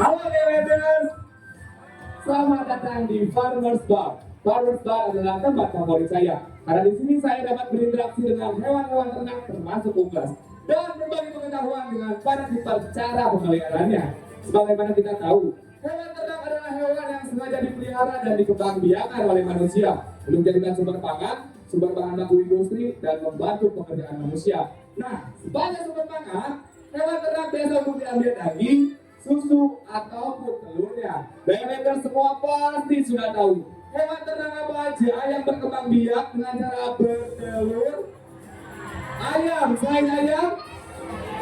Halo Leaders, selamat datang di Farmers Bar. Farmers Bar adalah tempat favorit saya karena di sini saya dapat berinteraksi dengan hewan-hewan ternak termasuk unggas dan berbagi pengetahuan dengan para tipe cara pemeliharaannya. Sebagaimana kita tahu, hewan ternak adalah hewan yang sengaja dipelihara dan dikembangbiakan oleh manusia untuk dijadikan sumber pangan, sumber bahan baku industri, dan membantu pekerjaan manusia. Nah, sebagai sumber pangan, hewan ternak biasa untuk diambil daging, susu, ataupun telurnya. Beredar semua pasti sudah tahu hewan ternak apa aja yang berkembang biak dengan cara bertelur. Ayam, selain ayam,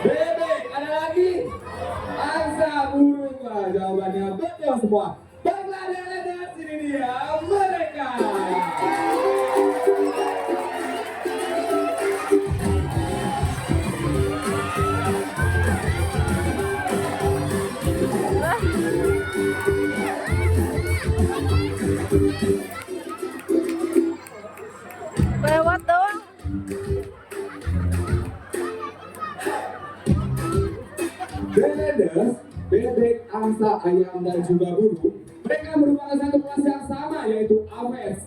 bebek, ada lagi angsa, burung. Wah, jawabannya betul semua. Baiklah, ada sini dia mereka. Lewat doang. Beredar, bebek, angsa, ayam, dan juga burung, mereka merupakan satu kelas yang sama, yaitu Aves.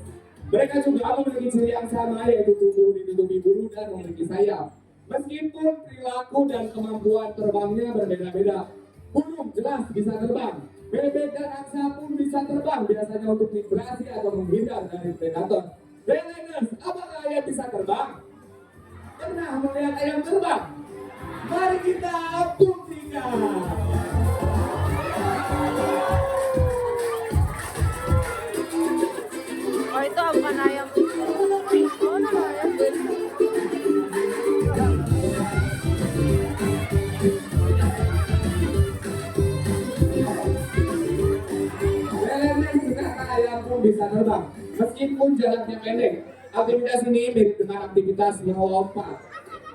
Mereka juga memiliki ciri yang sama, yaitu tubuh ditutupi bulu dan memiliki sayap. Meskipun perilaku dan kemampuan terbangnya berbeda-beda, burung jelas bisa terbang. Bebek dan angsa pun bisa terbang, biasanya untuk migrasi atau menghindar dari predator. Beleders, apakah ayam bisa terbang? Pernah melihat ayam terbang? Mari kita buktikan. Oh, itu bukan ayam. Oh, no, ayam. Beleders, ternyata ayam pun bisa terbang, meskipun jaraknya pendek. Aktivitas ini mirip dengan aktivitas melompat,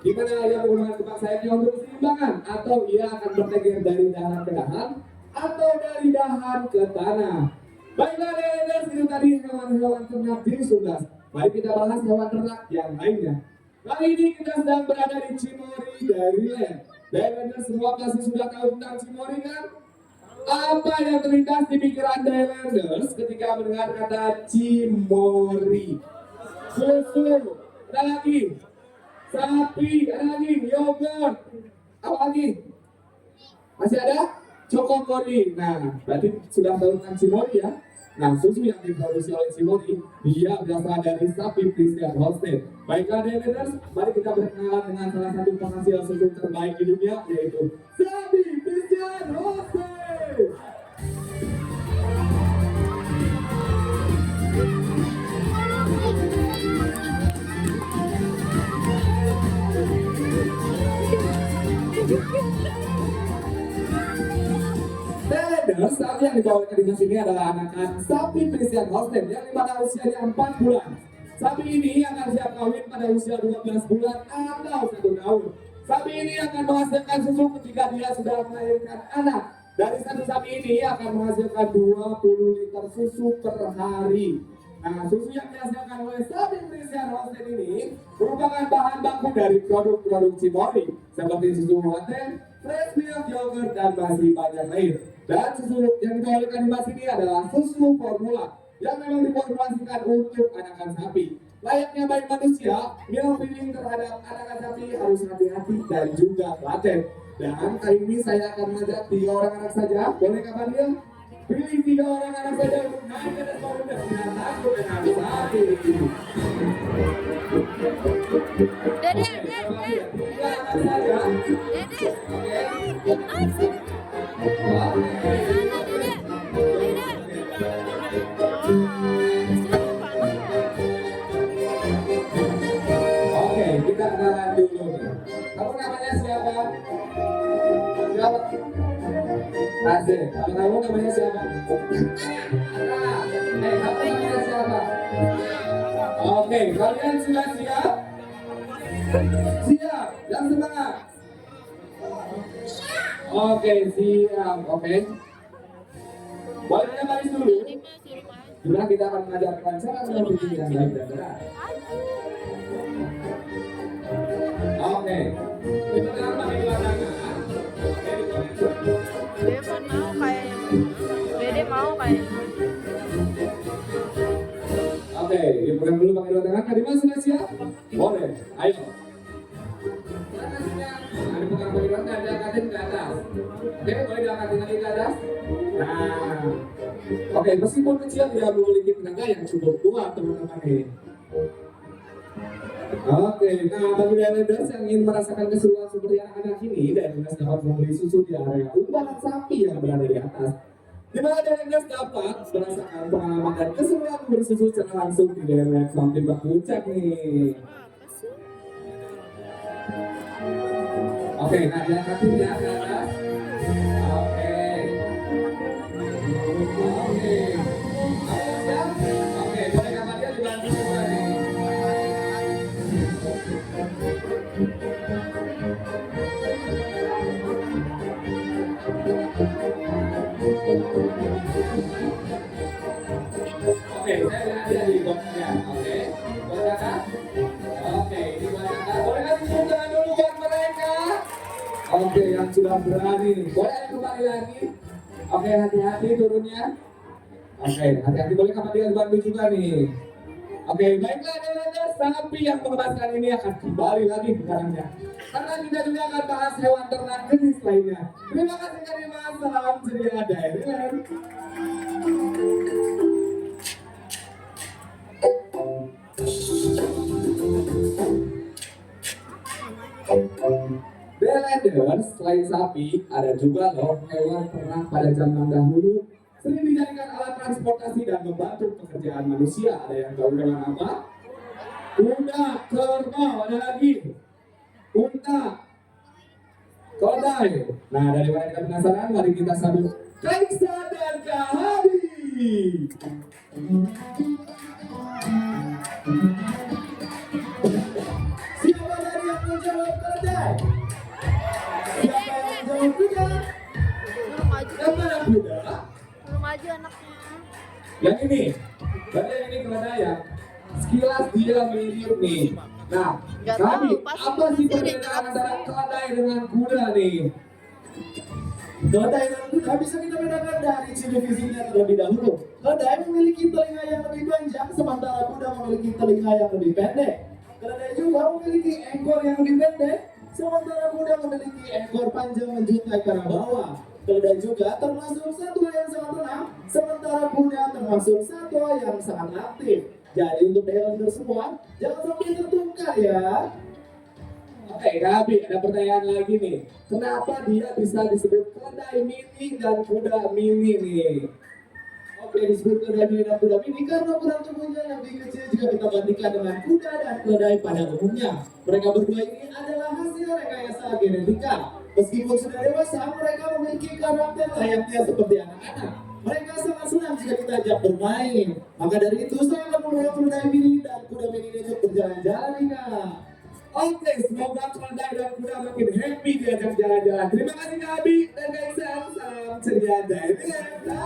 di mana ayam menggunakan kepak sayapnya untuk keseimbangan, atau ia akan bertengger dari dahan ke dahan, atau dari dahan ke tanah. Baiklah Leaders, itu tadi hewan-hewan ternak jenis unggas. Mari kita bahas hewan ternak yang lainnya. Kali ini kita sedang berada di Cimory Dairyland. Leaders, semua pasti sudah tahu tentang Cimory kan? Apa yang terlintas di pikiran Dairylanders ketika mendengar kata Cimory? Susu, ada lagi sapi, ada lagi yogurt, apa lagi? Masih ada Cokokori. Nah, berarti sudah tahu tentang Cimory ya. Nah, susu yang diproduksi oleh Cimory, dia berasal dari sapi Friesian Holstein. Baiklah Dairylanders, mari kita berkenalan dengan salah satu penghasil susu terbaik di dunia, yaitu sapi Friesian Holstein. Beleders, sapi yang dibawa ke dinas ini adalah anakan sapi Friesian Holstein yang dimana usianya 4 bulan. Sapi ini akan siap kawin pada usia 12 bulan atau 1 tahun. Sapi ini akan menghasilkan susu ketika dia sudah melahirkan anak. Dari satu sapi ini akan menghasilkan 20 liter susu per hari. Nah, susu yang dihasilkan oleh sapi Friesian Holstein ini merupakan bahan baku dari produk-produk Cimory seperti susu Waten, fresh milk, yogurt, dan masih banyak lain. Dan susu yang dikeluarkan di mas ini adalah susu formula yang memang diformulasikan untuk anakan sapi. Layaknya bayi manusia, milk feeding terhadap anakan sapi harus hati-hati dan juga telaten. Dan kali ini saya akan mengajak 3 orang anak saja, boleh kapan dia? Pilih 3 orang anak saja untuk naik ke atas pohon dan tidak takut dengan sapi. Dede, Tiga anak saja. Dede. Oke, kita kenalan dulu nih. Kamu namanya siapa? Siapa? Asik. Kamu namanya siapa? Ana. Kamu namanya siapa? Oke, kalian sudah siap? Siap. Yang semangat. Oke, siap. Oke. Boleh kita baris dulu? Dimana kita akan mengajarkan cara memilih yang baik dan benar. Oke. Kita akan bagi belakangan. Devan mau kayak dipegang dulu pakai dua tangan. Kak Dimas sudah siap? Boleh, ayo. Nah, dipegang pakai dua tangan, diangkatin ke atas. Oke, boleh diangkatin lagi ke atas. Nah, oke, meskipun kecil dia memiliki tenaga yang cukup kuat teman-teman nih. Oke, nah bagi Dailanders yang ingin merasakan keseruan seperti anak-anak ini, Dailanders dapat membeli susu di area umpan sapi yang berada di atas. Di mana Dailanders dapat merasakan pengalaman dan keseruan memberi susu secara langsung di Dailand Farm Timbang Puncak nih. Oke, nah diangkatin ya ke atas. Oke. Oke. Ayo siap? Oke, boleh kakak dia dibantu juga nih. Oke, saya lihat dia di boxnya. Oke, boleh kakak? Oke, ini buat kakak. Boleh kasih tepuk tangan dulu buat mereka. Oke, yang sudah berani. Boleh kembali lagi. Oke, hati-hati turunnya. Oke, hati-hati. Boleh kakak dia bantu juga nih. Oke, baiklah Dailanders, sapi yang mengemaskan ini akan kembali lagi ke kandangnya. Karena kita juga akan bahas hewan ternak jenis lainnya. Terima kasih Kak Dimas, salam ceria Dailand. Dailanders, selain sapi, ada juga loh hewan ternak pada zaman dahulu sering dijadikan alat transportasi dan membantu pekerjaan manusia. Ada yang tahu hewan apa? Kuda, kerbau, ada lagi unta, keledai. Nah, daripada kita penasaran, mari kita sambut Kaisa dan Kak Hadi. Siapa tadi yang menjawab keledai? Siapa yang menjawab kuda? Suruh maju. Siapa yang kuda? Suruh maju anaknya. Yang ini, berarti yang ini keledai ya. Sekilas dia mirip nih. Nah, Nggak Kami, tahu, pasti apa sih dia perbedaan antara ngerasa. keledai dengan kuda nih? Keledai dan kuda bisa kita bedakan dari ciri fisiknya terlebih dahulu. Keledai memiliki telinga yang lebih panjang, sementara kuda memiliki telinga yang lebih pendek. Keledai juga memiliki ekor yang lebih pendek, sementara kuda memiliki ekor panjang menjuntai ke arah bawah. Keledai juga termasuk satwa yang sangat tenang, sementara kuda termasuk satwa yang sangat aktif. Jadi untuk Dailanders semua, jangan sampai tertukar ya. Oke, Gabi, ada pertanyaan lagi nih. Kenapa dia bisa disebut keledai mini dan kuda mini nih? Oke, disebut keledai mini dan kuda mini karena ukuran tubuhnya yang lebih kecil jika kita bandingkan dengan kuda dan keledai pada umumnya. Mereka berdua ini adalah hasil rekayasa genetika. Meskipun sudah dewasa, mereka memiliki karakter layaknya seperti anak-anak. Mereka sangat senang jika kita ajak bermain. Maka dari itu, saya akan membawa keledai mini dan kuda mini ini untuk berjalan-jalan nih, Kak. Oke, semoga keledai dan kuda makin happy diajak jalan-jalan. Terima kasih Kak Abi dan Kak Iksan. Salam ceria dari Dailanders.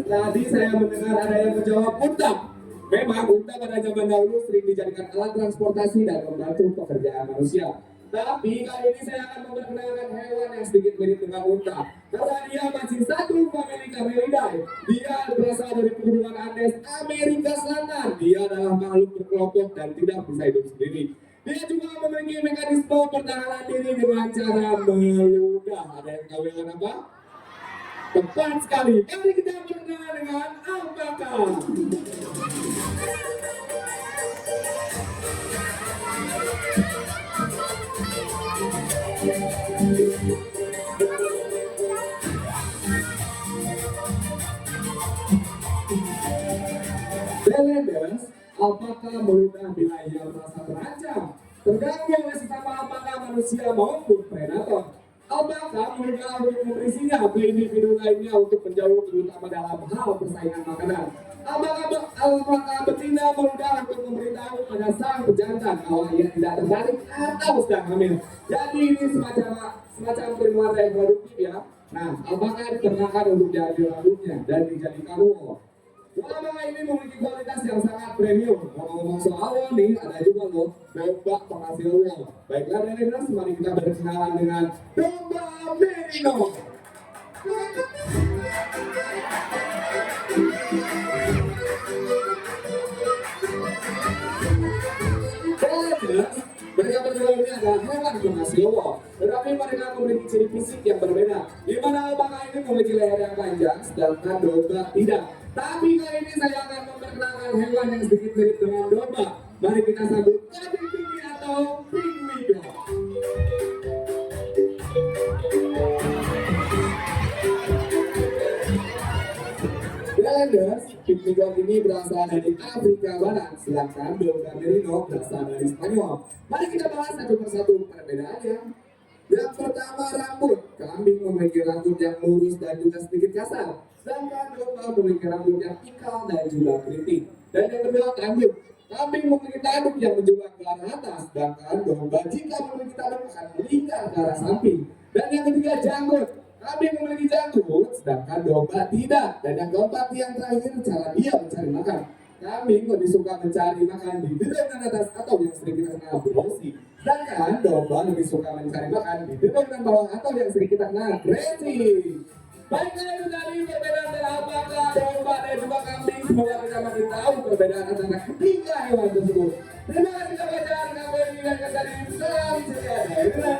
Tadi saya mendengar ada yang menjawab unta. Memang unta pada zaman dahulu sering dijadikan alat transportasi dan membantu pekerjaan manusia. Tapi kali ini saya akan memperkenalkan hewan yang sedikit mirip dengan unta. Karena dia masih satu famili Camelidae. Dia berasal dari pegunungan Andes, Amerika Selatan. Dia adalah makhluk berkelompok dan tidak bisa hidup sendiri. Dia juga memiliki mekanisme pertahanan diri dengan cara meludah. Ada yang tahu hewan apa? Tepat sekali. Mari kita berkenalan dengan alpaka. Dailanders, alpaka meludah bila ia merasa terancam, terganggu oleh sesama alpaka manusia maupun predator. Alpaka meludah untuk memberi sinyal ke individu lainnya untuk menjauh, terutama dalam hal persaingan makanan. Alpaka betina meludah untuk memberitahu pada sang pejantan bahwa ia tidak tertarik atau sedang hamil. Jadi ini semacam perlindungan reproduktif ya. Nah, alpaka diternakan untuk jadi rambutnya dan dijadikan wool. Lomba ini memiliki kualitas yang sangat premium. Ngomong-ngomong soal uang nih, ada juga loh lomba penghasil uang. Baiklah dari Nas, mari kita berkenalan dengan Domba Merino. Mereka berdua ini adalah hewan penghasil uang, tetapi mereka memiliki ciri fisik yang berbeda. Di mana alpaka ini memiliki leher yang panjang, sedangkan domba tidak. Tapi kali ini saya akan memperkenalkan hewan yang sedikit mirip dengan domba. Mari kita sambut kambing tinggi atau pygmy. Highlanders, pygmy ini berasal dari Afrika Barat, sedangkan domba merino berasal dari Spanyol. Mari kita bahas satu persatu perbedaannya. Yang pertama, rambut. Kambing memiliki rambut yang lurus dan juga sedikit kasar, sedangkan domba memiliki rambut yang ikal dan juga keriting. Dan yang kedua, tanduk. Kambing memiliki tanduk yang menjulang ke arah atas, sedangkan domba jika memiliki tanduk akan melingkar ke arah samping. Dan yang ketiga, janggut. Kambing memiliki janggut, sedangkan domba tidak. Dan yang keempat, yang terakhir, cara dia mencari makan. Kambing lebih suka mencari makan di dedaunan atas atau yang sering kita kenal brosi. Sedangkan domba lebih suka mencari makan di dedaunan bawah atau yang sering kita kenal grazing. Baiklah, itu tadi perbedaan antara alpaka, domba, dan juga kambing. Semoga kita makin tahu perbedaan antara ketiga hewan tersebut. Terima kasih kepada kambing dan kesari. Salam sejahtera.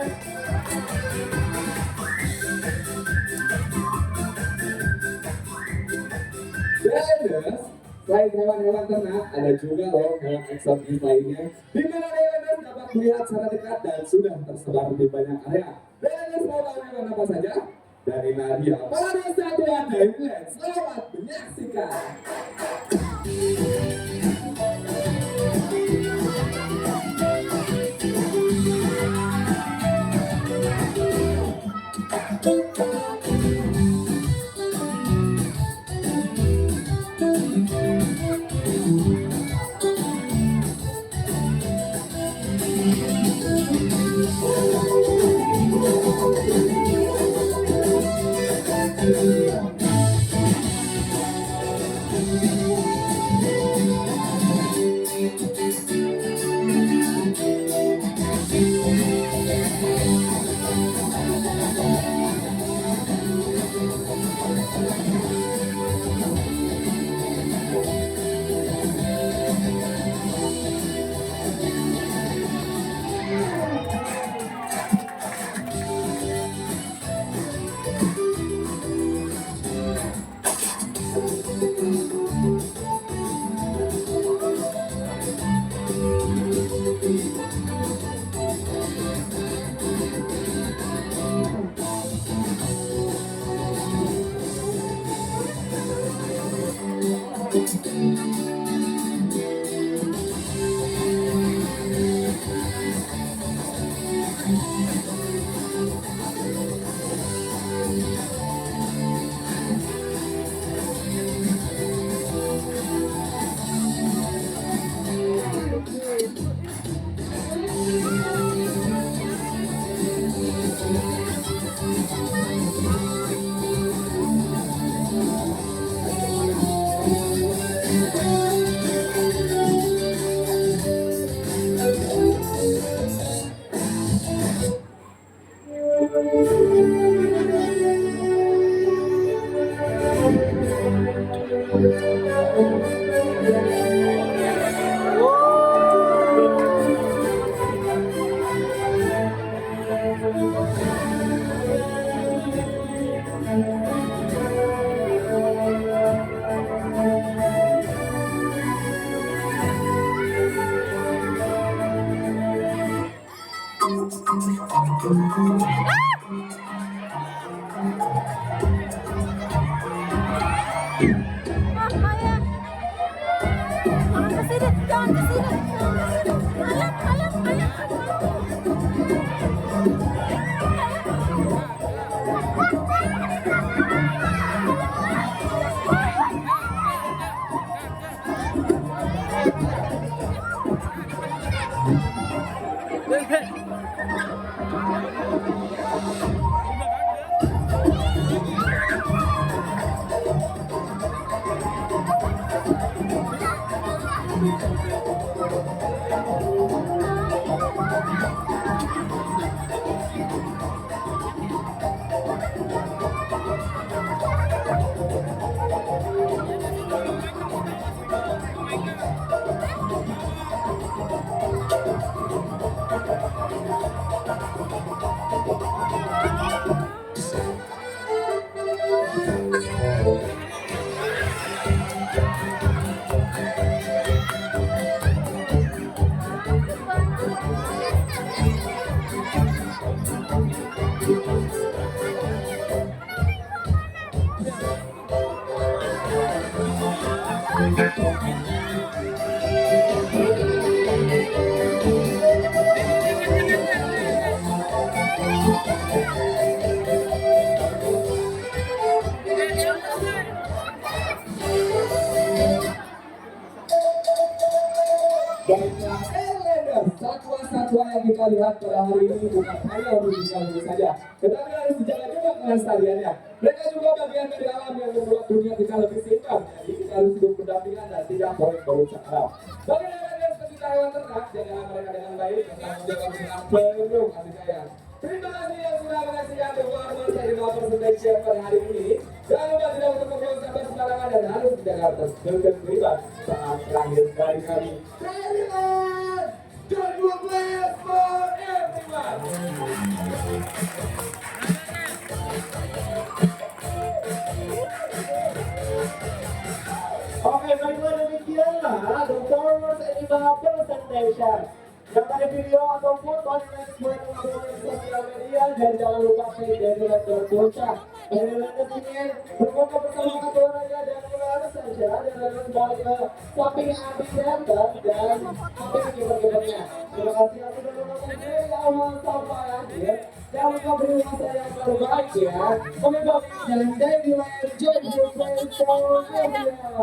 Highlanders, selain hewan-hewan ternak, ada juga loh hewan eksotis lainnya, di mana Highlanders dapat melihat secara dekat dan sudah tersebar di banyak area. Highlanders mau tahu hewan apa saja? Dari Nadia, para Satwa Highlands, selamat menyaksikan. Baiklah, Elender, satwa-satwa yang kita lihat pada hari ini bukan hanya original saja, tetapi harus dijaga juga kelestariannya. Mereka juga bagian dari alam yang membuat dunia kita lebih seimbang. Jadi kita harus hidup berdampingan dan tidak boleh merusak alam. Bagi Elender pecinta hewan ternak, jagalah mereka dengan baik dan menjaga dengan penuh kasih sayang. Terima kasih yang sudah menyaksikan performance dari Lover Sensation pada hari ini. Jangan lupa tidak untuk membuang sampah sembarangan dan harus menjaga ketertiban saat terakhir dari kami. Thailand, God bless for everyone. Oke, baiklah demikianlah The Farmers Animal Presentation. Jangan ada video atau foto yang buat di sosial media dan jangan lupa share dan like dan bocah. Bagaimana ingin berfoto bersama ketua raja dan keluarga saja dan lalu balik ke samping Abi Center dan samping kiper-kipernya. Terima kasih yang sudah menonton dari awal sampai akhir. Jangan lupa beri masa yang terbaik ya. Oke, dan thank you and enjoy the